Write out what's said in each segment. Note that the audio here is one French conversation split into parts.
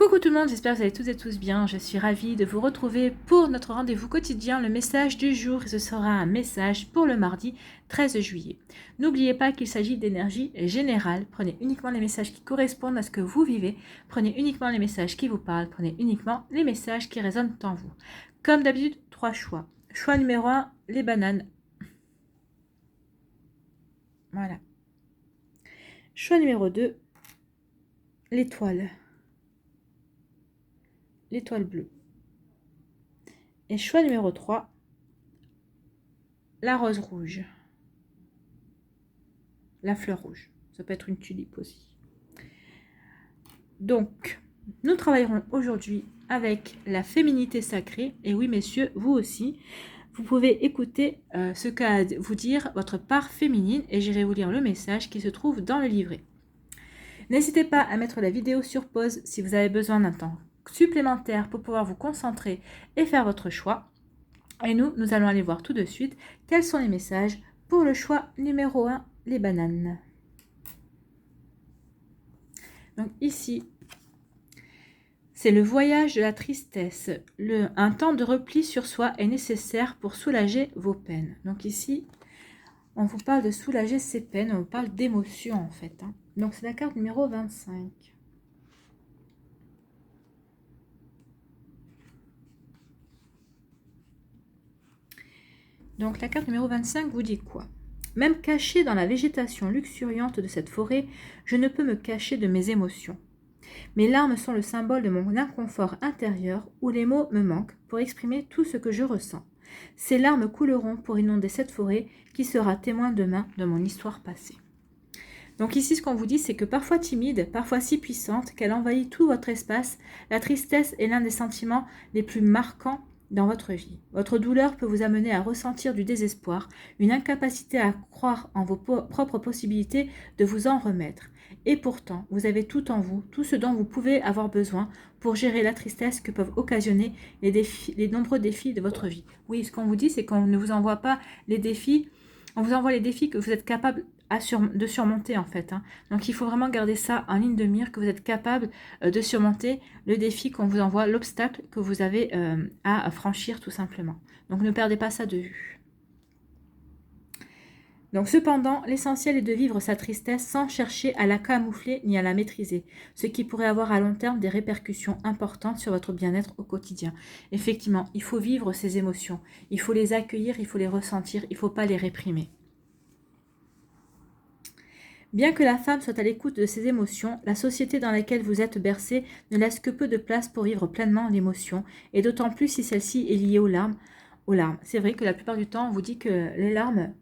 Coucou tout le monde, j'espère que vous allez toutes et tous bien. Je suis ravie de vous retrouver pour notre rendez-vous quotidien, le message du jour. Et ce sera un message pour le mardi 13 juillet. N'oubliez pas qu'il s'agit d'énergie générale. Prenez uniquement les messages qui correspondent à ce que vous vivez. Prenez uniquement les messages qui vous parlent. Prenez uniquement les messages qui résonnent en vous. Comme d'habitude, 3 choix. Choix numéro 1, les bananes. Voilà. Choix numéro 2, l'étoile. L'étoile bleue. Et choix numéro 3, la rose rouge. La fleur rouge. Ça peut être une tulipe aussi. Donc, nous travaillerons aujourd'hui avec la féminité sacrée. Et oui, messieurs, vous aussi, vous pouvez écouter ce qu'a à vous dire votre part féminine et j'irai vous lire le message qui se trouve dans le livret. N'hésitez pas à mettre la vidéo sur pause si vous avez besoin d'un temps supplémentaire pour pouvoir vous concentrer et faire votre choix. Et nous allons aller voir tout de suite quels sont les messages pour le choix numéro 1, les bananes. Donc ici, c'est le voyage de la tristesse. Un temps de repli sur soi est nécessaire pour soulager vos peines. Donc ici, on vous parle de soulager ces peines, on vous parle d'émotions en fait. Donc c'est la carte numéro 25. Donc la carte numéro 25 vous dit quoi? Même caché dans la végétation luxuriante de cette forêt, je ne peux me cacher de mes émotions. Mes larmes sont le symbole de mon inconfort intérieur où les mots me manquent pour exprimer tout ce que je ressens. Ces larmes couleront pour inonder cette forêt qui sera témoin demain de mon histoire passée. Donc ici, ce qu'on vous dit, c'est que parfois timide, parfois si puissante qu'elle envahit tout votre espace, la tristesse est l'un des sentiments les plus marquants dans votre vie. Votre douleur peut vous amener à ressentir du désespoir, une incapacité à croire en vos propres possibilités de vous en remettre. Et pourtant, vous avez tout en vous, tout ce dont vous pouvez avoir besoin pour gérer la tristesse que peuvent occasionner les nombreux défis de votre vie. Oui, ce qu'on vous dit, c'est qu'on ne vous envoie pas les défis, on vous envoie les défis que vous êtes capable de surmonter en fait. Donc il faut vraiment garder ça en ligne de mire, que vous êtes capable de surmonter le défi qu'on vous envoie, l'obstacle que vous avez à franchir tout simplement. Donc ne perdez pas ça de vue. Donc cependant, l'essentiel est de vivre sa tristesse sans chercher à la camoufler ni à la maîtriser, ce qui pourrait avoir à long terme des répercussions importantes sur votre bien-être au quotidien. Effectivement, il faut vivre ces émotions, il faut les accueillir, il faut les ressentir, il ne faut pas les réprimer. Bien que la femme soit à l'écoute de ses émotions, la société dans laquelle vous êtes bercée ne laisse que peu de place pour vivre pleinement l'émotion, et d'autant plus si celle-ci est liée aux larmes. C'est vrai que la plupart du temps, on vous dit que les larmes,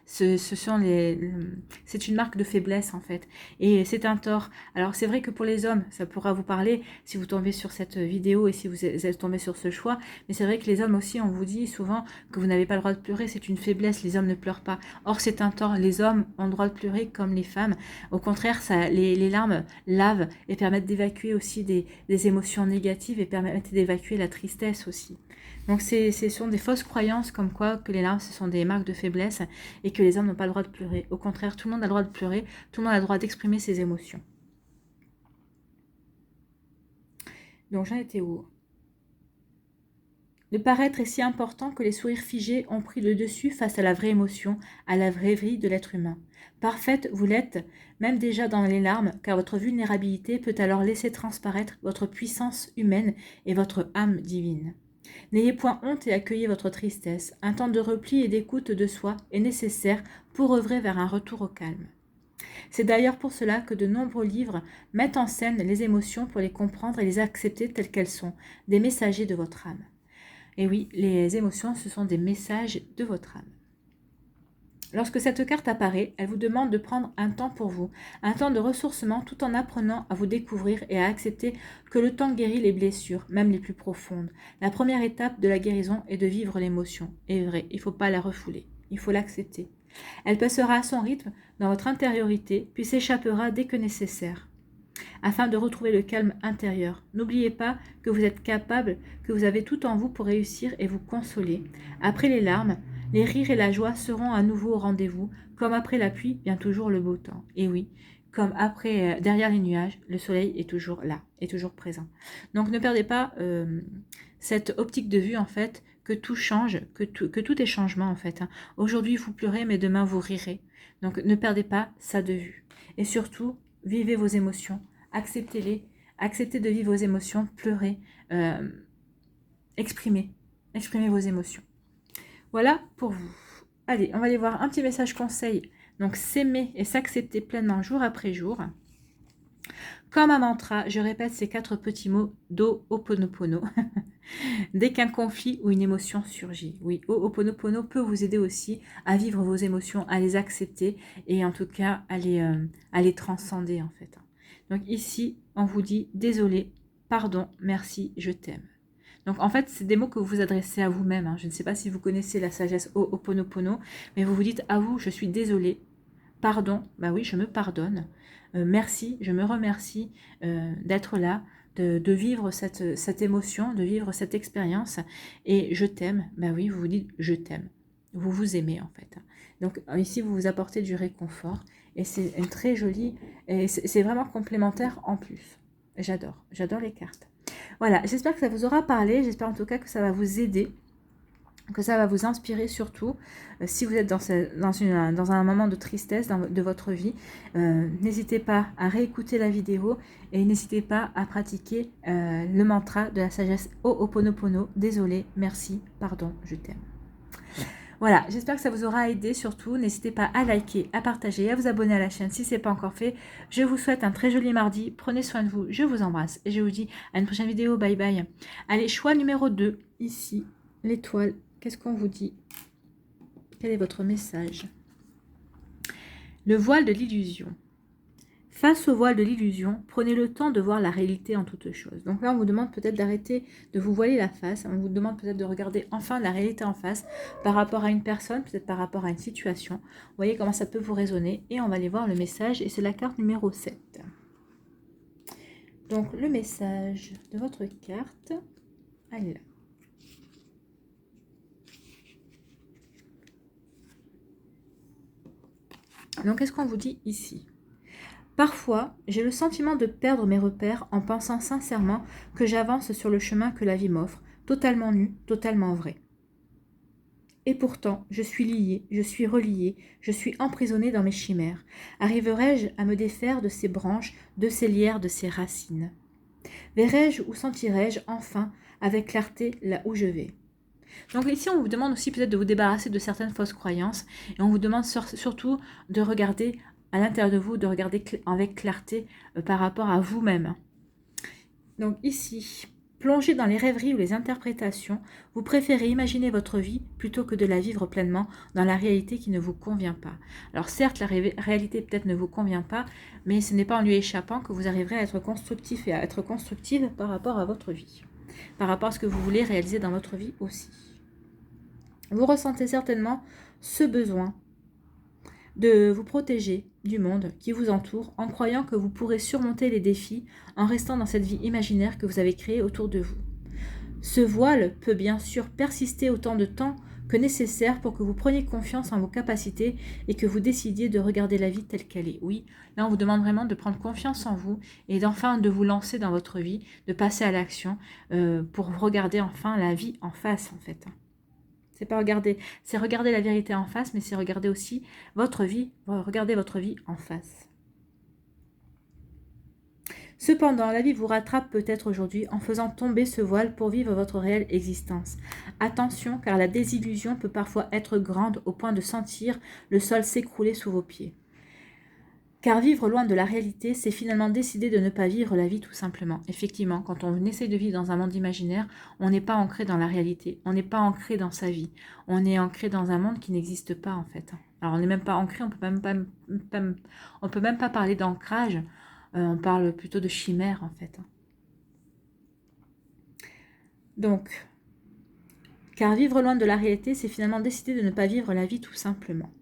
c'est une marque de faiblesse en fait, et c'est un tort. Alors c'est vrai que pour les hommes, ça pourra vous parler si vous tombez sur cette vidéo et si vous êtes tombé sur ce choix, mais c'est vrai que les hommes aussi, on vous dit souvent que vous n'avez pas le droit de pleurer, c'est une faiblesse, les hommes ne pleurent pas. Or c'est un tort, les hommes ont le droit de pleurer comme les femmes. Au contraire, les larmes lavent et permettent d'évacuer aussi des émotions négatives et permettent d'évacuer la tristesse aussi. Donc ce sont des fausses croyances comme quoi que les larmes ce sont des marques de faiblesse et que les hommes n'ont pas le droit de pleurer. Au contraire, tout le monde a le droit de pleurer, tout le monde a le droit d'exprimer ses émotions. Donc j'en étais où? Le paraître est si important que les sourires figés ont pris le dessus face à la vraie émotion, à la vraie vie de l'être humain. Parfaite, vous l'êtes, même déjà dans les larmes, car votre vulnérabilité peut alors laisser transparaître votre puissance humaine et votre âme divine. N'ayez point honte et accueillez votre tristesse. Un temps de repli et d'écoute de soi est nécessaire pour œuvrer vers un retour au calme. C'est d'ailleurs pour cela que de nombreux livres mettent en scène les émotions pour les comprendre et les accepter telles qu'elles sont, des messagers de votre âme. Et oui, les émotions, ce sont des messages de votre âme. Lorsque cette carte apparaît, elle vous demande de prendre un temps pour vous, un temps de ressourcement tout en apprenant à vous découvrir et à accepter que le temps guérit les blessures, même les plus profondes. La première étape de la guérison est de vivre l'émotion. Et vrai, il ne faut pas la refouler, il faut l'accepter. Elle passera à son rythme dans votre intériorité, puis s'échappera dès que nécessaire, afin de retrouver le calme intérieur. N'oubliez pas que vous êtes capable, que vous avez tout en vous pour réussir et vous consoler. Après les larmes, les rires et la joie seront à nouveau au rendez-vous, comme après la pluie vient toujours le beau temps. Et oui, comme après, derrière les nuages, le soleil est toujours là, est toujours présent. Donc ne perdez pas cette optique de vue en fait, que tout change, que tout est changement en fait. Hein. Aujourd'hui vous pleurez, mais demain vous rirez. Donc ne perdez pas ça de vue. Et surtout, vivez vos émotions, acceptez-les, acceptez de vivre vos émotions, pleurez, exprimez vos émotions. Voilà pour vous. Allez, on va aller voir un petit message conseil. Donc s'aimer et s'accepter pleinement jour après jour. Comme un mantra, je répète ces 4 petits mots d'Ho'oponopono. Dès qu'un conflit ou une émotion surgit. Oui, Ho'oponopono peut vous aider aussi à vivre vos émotions, à les accepter et en tout cas à les transcender en fait. Donc ici, on vous dit désolé, pardon, merci, je t'aime. Donc en fait, c'est des mots que vous vous adressez à vous-même. Hein. Je ne sais pas si vous connaissez la sagesse Ho'oponopono, mais vous vous dites à vous, je suis désolé, pardon, bah oui, je me pardonne. Merci, je me remercie d'être là, de vivre cette émotion, de vivre cette expérience. Et je t'aime, bah oui, vous vous dites je t'aime. Vous vous aimez en fait. Donc ici, vous vous apportez du réconfort. Et c'est une très jolie, et c'est vraiment complémentaire en plus. J'adore les cartes. Voilà, j'espère que ça vous aura parlé. J'espère en tout cas que ça va vous aider, que ça va vous inspirer surtout si vous êtes dans un moment de tristesse de votre vie. N'hésitez pas à réécouter la vidéo et n'hésitez pas à pratiquer le mantra de la sagesse Ho'oponopono. Désolé, merci, pardon, je t'aime. Voilà, j'espère que ça vous aura aidé surtout. N'hésitez pas à liker, à partager et à vous abonner à la chaîne si ce n'est pas encore fait. Je vous souhaite un très joli mardi. Prenez soin de vous, je vous embrasse et je vous dis à une prochaine vidéo. Bye bye. Allez, choix numéro 2, ici, l'étoile. Qu'est-ce qu'on vous dit? Quel est votre message? Le voile de l'illusion. Face au voile de l'illusion, prenez le temps de voir la réalité en toutes choses. Donc là, on vous demande peut-être d'arrêter de vous voiler la face. On vous demande peut-être de regarder enfin la réalité en face par rapport à une personne, peut-être par rapport à une situation. Vous voyez comment ça peut vous résonner. Et on va aller voir le message. Et c'est la carte numéro 7. Donc le message de votre carte, elle est là. Donc qu'est-ce qu'on vous dit ici? Parfois, j'ai le sentiment de perdre mes repères en pensant sincèrement que j'avance sur le chemin que la vie m'offre, totalement nu, totalement vrai. Et pourtant, je suis liée, je suis reliée, je suis emprisonnée dans mes chimères. Arriverai-je à me défaire de ces branches, de ces lierres, de ces racines? Verrai-je ou sentirai-je enfin avec clarté là où je vais? Donc ici, on vous demande aussi peut-être de vous débarrasser de certaines fausses croyances et on vous demande surtout de regarder à l'intérieur de vous, de regarder avec clarté par rapport à vous-même. Donc ici, plongé dans les rêveries ou les interprétations, vous préférez imaginer votre vie plutôt que de la vivre pleinement dans la réalité qui ne vous convient pas. Alors certes, la réalité peut-être ne vous convient pas, mais ce n'est pas en lui échappant que vous arriverez à être constructif et à être constructive par rapport à votre vie, par rapport à ce que vous voulez réaliser dans votre vie aussi. Vous ressentez certainement ce besoin de vous protéger du monde qui vous entoure en croyant que vous pourrez surmonter les défis en restant dans cette vie imaginaire que vous avez créée autour de vous. Ce voile peut bien sûr persister autant de temps que nécessaire pour que vous preniez confiance en vos capacités et que vous décidiez de regarder la vie telle qu'elle est. Oui, là on vous demande vraiment de prendre confiance en vous et d'enfin de vous lancer dans votre vie, de passer à l'action pour regarder enfin la vie en face en fait. C'est pas regarder, c'est regarder la vérité en face, mais c'est regarder aussi votre vie, regarder votre vie en face. Cependant, la vie vous rattrape peut-être aujourd'hui en faisant tomber ce voile pour vivre votre réelle existence. Attention, car la désillusion peut parfois être grande au point de sentir le sol s'écrouler sous vos pieds. Car vivre loin de la réalité, c'est finalement décider de ne pas vivre la vie tout simplement. Effectivement, quand on essaie de vivre dans un monde imaginaire, on n'est pas ancré dans la réalité, on n'est pas ancré dans sa vie, on est ancré dans un monde qui n'existe pas en fait. Alors on n'est même pas ancré, on peut même pas parler d'ancrage, on parle plutôt de chimère en fait. Donc, car vivre loin de la réalité, c'est finalement décider de ne pas vivre la vie tout simplement.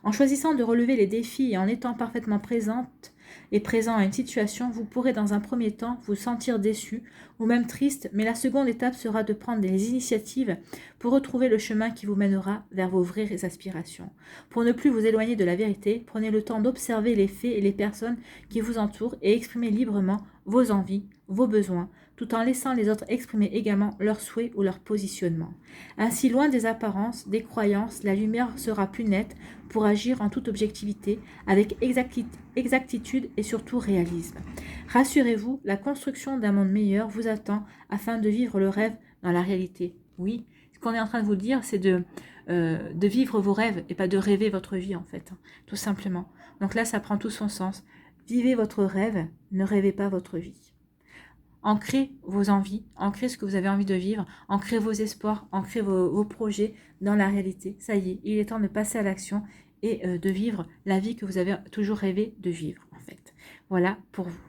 En choisissant de relever les défis et en étant parfaitement présente est présent à une situation, vous pourrez dans un premier temps vous sentir déçu ou même triste, mais la seconde étape sera de prendre des initiatives pour retrouver le chemin qui vous mènera vers vos vraies aspirations. Pour ne plus vous éloigner de la vérité, prenez le temps d'observer les faits et les personnes qui vous entourent et exprimez librement vos envies, vos besoins, tout en laissant les autres exprimer également leurs souhaits ou leur positionnement. Ainsi, loin des apparences, des croyances, la lumière sera plus nette pour agir en toute objectivité, avec exactitude et surtout réalisme. Rassurez-vous, la construction d'un monde meilleur vous attend afin de vivre le rêve dans la réalité. Oui, ce qu'on est en train de vous dire, c'est de vivre vos rêves et pas de rêver votre vie en fait, tout simplement. Donc là, ça prend tout son sens. Vivez votre rêve, ne rêvez pas votre vie. Ancrez vos envies, ancrez ce que vous avez envie de vivre, ancrez vos espoirs, ancrez vos projets dans la réalité. Ça y est, il est temps de passer à l'action et de vivre la vie que vous avez toujours rêvé de vivre en fait. Voilà pour vous.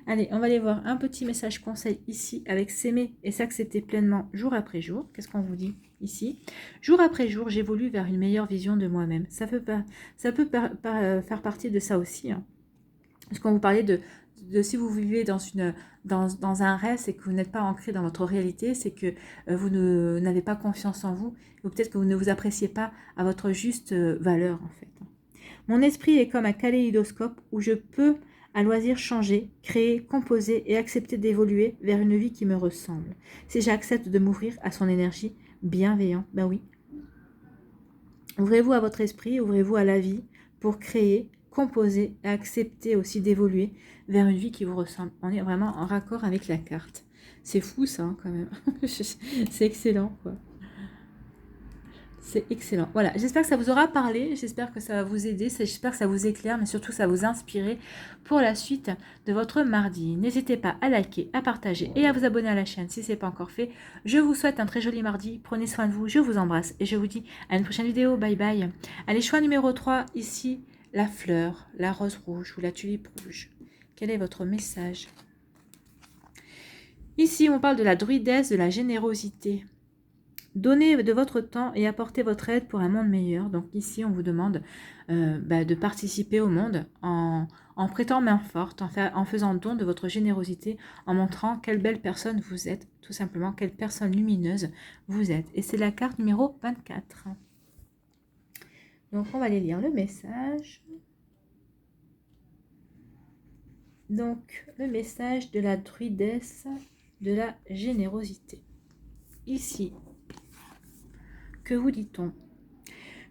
Allez, on va aller voir un petit message conseil ici avec s'aimer et s'accepter pleinement jour après jour. Qu'est-ce qu'on vous dit ici? Jour après jour, j'évolue vers une meilleure vision de moi-même. Ça peut faire partie de ça aussi. Hein. Parce qu'on vous parlait de si vous vivez dans un rêve, c'est que vous n'êtes pas ancré dans votre réalité, c'est que vous n'avez pas confiance en vous, ou peut-être que vous ne vous appréciez pas à votre juste valeur en fait. Mon esprit est comme un kaléidoscope où je peux à loisir changer, créer, composer et accepter d'évoluer vers une vie qui me ressemble. Si j'accepte de m'ouvrir à son énergie bienveillante, ben oui. Ouvrez-vous à votre esprit, ouvrez-vous à la vie pour créer, composer et accepter aussi d'évoluer vers une vie qui vous ressemble. On est vraiment en raccord avec la carte. C'est fou ça hein, quand même. C'est excellent quoi. C'est excellent. Voilà, j'espère que ça vous aura parlé, j'espère que ça va vous aider, j'espère que ça vous éclaire, mais surtout que ça va vous inspirer pour la suite de votre mardi. N'hésitez pas à liker, à partager et à vous abonner à la chaîne si ce n'est pas encore fait. Je vous souhaite un très joli mardi, prenez soin de vous, je vous embrasse et je vous dis à une prochaine vidéo. Bye bye. Allez, choix numéro 3, ici, la fleur, la rose rouge ou la tulipe rouge. Quel est votre message? Ici, on parle de la druidesse, de la générosité. Donnez de votre temps et apportez votre aide pour un monde meilleur. Donc ici, on vous demande de participer au monde en prêtant main forte, en faisant don de votre générosité, en montrant quelle belle personne vous êtes, tout simplement, quelle personne lumineuse vous êtes. Et c'est la carte numéro 24. Donc on va aller lire le message. Donc le message de la druidesse, de la générosité. Ici, que vous dit-on?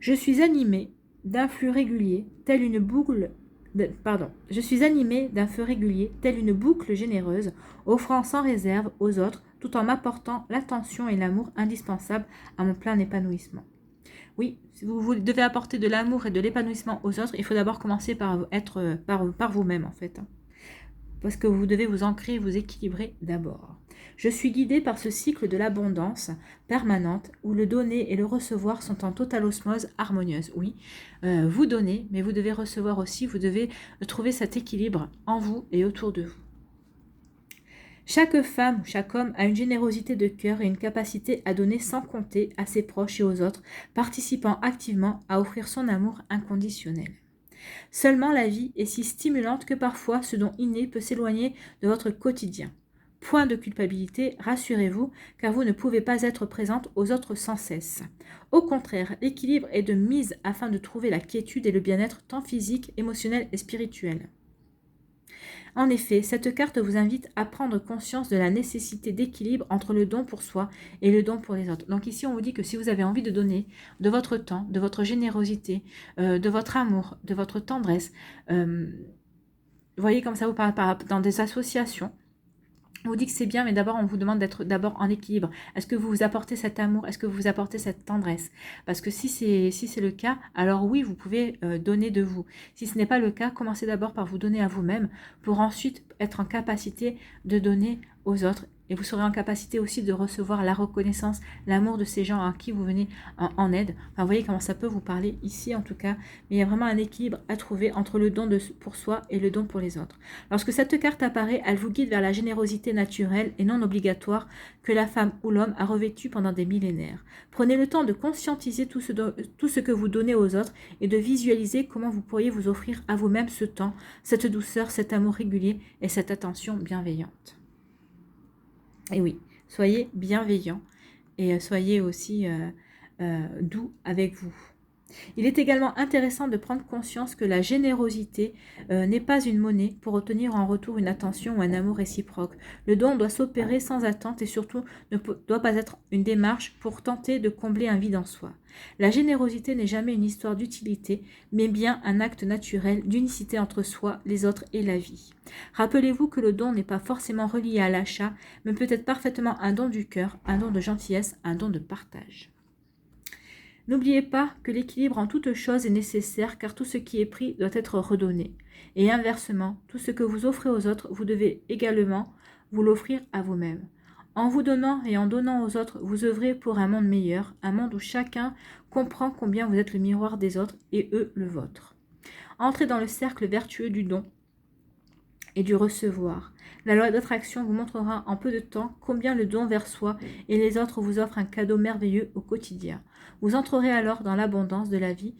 Je suis animé d'un flux régulier, telle une boucle. Je suis animé d'un feu régulier, telle une boucle généreuse, offrant sans réserve aux autres, tout en m'apportant l'attention et l'amour indispensables à mon plein épanouissement. Oui, si vous devez apporter de l'amour et de l'épanouissement aux autres, il faut d'abord commencer par être par vous-même en fait. Parce que vous devez vous ancrer, vous équilibrer d'abord. Je suis guidée par ce cycle de l'abondance permanente où le donner et le recevoir sont en totale osmose harmonieuse. Oui, vous donnez, mais vous devez recevoir aussi, vous devez trouver cet équilibre en vous et autour de vous. Chaque femme ou chaque homme a une générosité de cœur et une capacité à donner sans compter à ses proches et aux autres, participant activement à offrir son amour inconditionnel. Seulement la vie est si stimulante que parfois ce don inné peut s'éloigner de votre quotidien. Point de culpabilité, rassurez-vous, car vous ne pouvez pas être présente aux autres sans cesse. Au contraire, l'équilibre est de mise afin de trouver la quiétude et le bien-être tant physique, émotionnel et spirituel. En effet, cette carte vous invite à prendre conscience de la nécessité d'équilibre entre le don pour soi et le don pour les autres. Donc ici, on vous dit que si vous avez envie de donner de votre temps, de votre générosité, de votre amour, de votre tendresse, vous voyez comme ça vous parle dans des associations, on vous dit que c'est bien, mais d'abord, on vous demande d'être d'abord en équilibre. Est-ce que vous vous apportez cet amour? Est-ce que vous vous apportez cette tendresse? Parce que si c'est le cas, alors oui, vous pouvez donner de vous. Si ce n'est pas le cas, commencez d'abord par vous donner à vous-même pour ensuite être en capacité de donner aux autres et vous serez en capacité aussi de recevoir la reconnaissance, l'amour de ces gens à qui vous venez en aide. Enfin, vous voyez comment ça peut vous parler ici en tout cas, mais il y a vraiment un équilibre à trouver entre le don pour soi et le don pour les autres. Lorsque cette carte apparaît, elle vous guide vers la générosité naturelle et non obligatoire que la femme ou l'homme a revêtue pendant des millénaires. Prenez le temps de conscientiser tout ce que vous donnez aux autres et de visualiser comment vous pourriez vous offrir à vous-même ce temps, cette douceur, cet amour régulier et cette attention bienveillante. Et oui, soyez bienveillants et soyez aussi doux avec vous. Il est également intéressant de prendre conscience que la générosité n'est pas une monnaie pour obtenir en retour une attention ou un amour réciproque. Le don doit s'opérer sans attente et surtout ne doit pas être une démarche pour tenter de combler un vide en soi. La générosité n'est jamais une histoire d'utilité, mais bien un acte naturel d'unicité entre soi, les autres et la vie. Rappelez-vous que le don n'est pas forcément relié à l'achat, mais peut être parfaitement un don du cœur, un don de gentillesse, un don de partage. N'oubliez pas que l'équilibre en toute chose est nécessaire car tout ce qui est pris doit être redonné. Et inversement, tout ce que vous offrez aux autres, vous devez également vous l'offrir à vous-même. En vous donnant et en donnant aux autres, vous œuvrez pour un monde meilleur, un monde où chacun comprend combien vous êtes le miroir des autres et eux le vôtre. Entrez dans le cercle vertueux du don et du recevoir. La loi d'attraction vous montrera en peu de temps combien le don vers soi et les autres vous offre un cadeau merveilleux au quotidien. Vous entrerez alors dans l'abondance de la vie,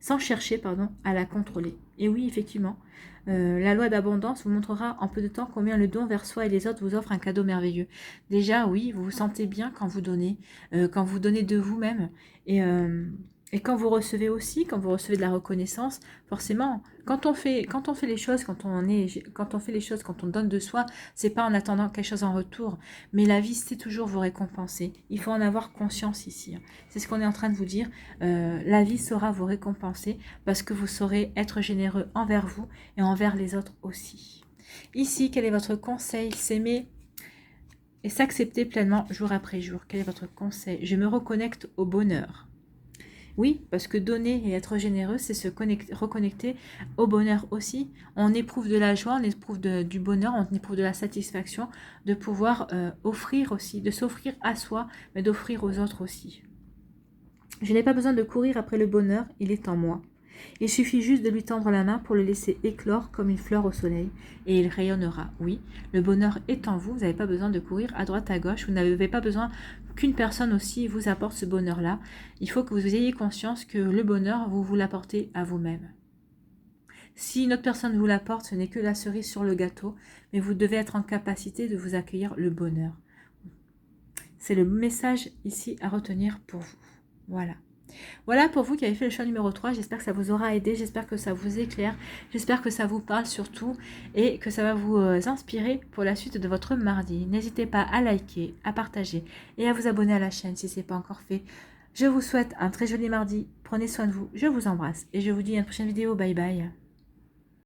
sans chercher à la contrôler. Et oui, effectivement, la loi d'abondance vous montrera en peu de temps combien le don vers soi et les autres vous offre un cadeau merveilleux. Déjà, oui, vous vous sentez bien quand vous donnez de vous-même. Et quand vous recevez aussi, quand vous recevez de la reconnaissance, forcément, quand on fait les choses, quand on donne de soi, c'est pas en attendant quelque chose en retour, mais la vie c'est toujours vous récompenser. Il faut en avoir conscience ici. C'est ce qu'on est en train de vous dire. La vie saura vous récompenser parce que vous saurez être généreux envers vous et envers les autres aussi. Ici, quel est votre conseil? S'aimer et s'accepter pleinement jour après jour. Quel est votre conseil? Je me reconnecte au bonheur. Oui, parce que donner et être généreux, c'est se reconnecter au bonheur aussi. On éprouve de la joie, on éprouve du bonheur, on éprouve de la satisfaction de pouvoir offrir aussi, de s'offrir à soi, mais d'offrir aux autres aussi. Je n'ai pas besoin de courir après le bonheur, il est en moi. Il suffit juste de lui tendre la main pour le laisser éclore comme une fleur au soleil, et il rayonnera. Oui, le bonheur est en vous, vous n'avez pas besoin de courir à droite à gauche, vous n'avez pas besoin qu'une personne aussi vous apporte ce bonheur-là. Il faut que vous ayez conscience que le bonheur, vous l'apportez à vous-même. Si une autre personne vous l'apporte, ce n'est que la cerise sur le gâteau, mais vous devez être en capacité de vous accueillir le bonheur. C'est le message ici à retenir pour vous. Voilà. Voilà pour vous qui avez fait le choix numéro 3, j'espère que ça vous aura aidé, j'espère que ça vous éclaire, j'espère que ça vous parle surtout et que ça va vous inspirer pour la suite de votre mardi. N'hésitez pas à liker, à partager et à vous abonner à la chaîne si ce n'est pas encore fait. Je vous souhaite un très joli mardi, prenez soin de vous, je vous embrasse et je vous dis à une prochaine vidéo, bye bye.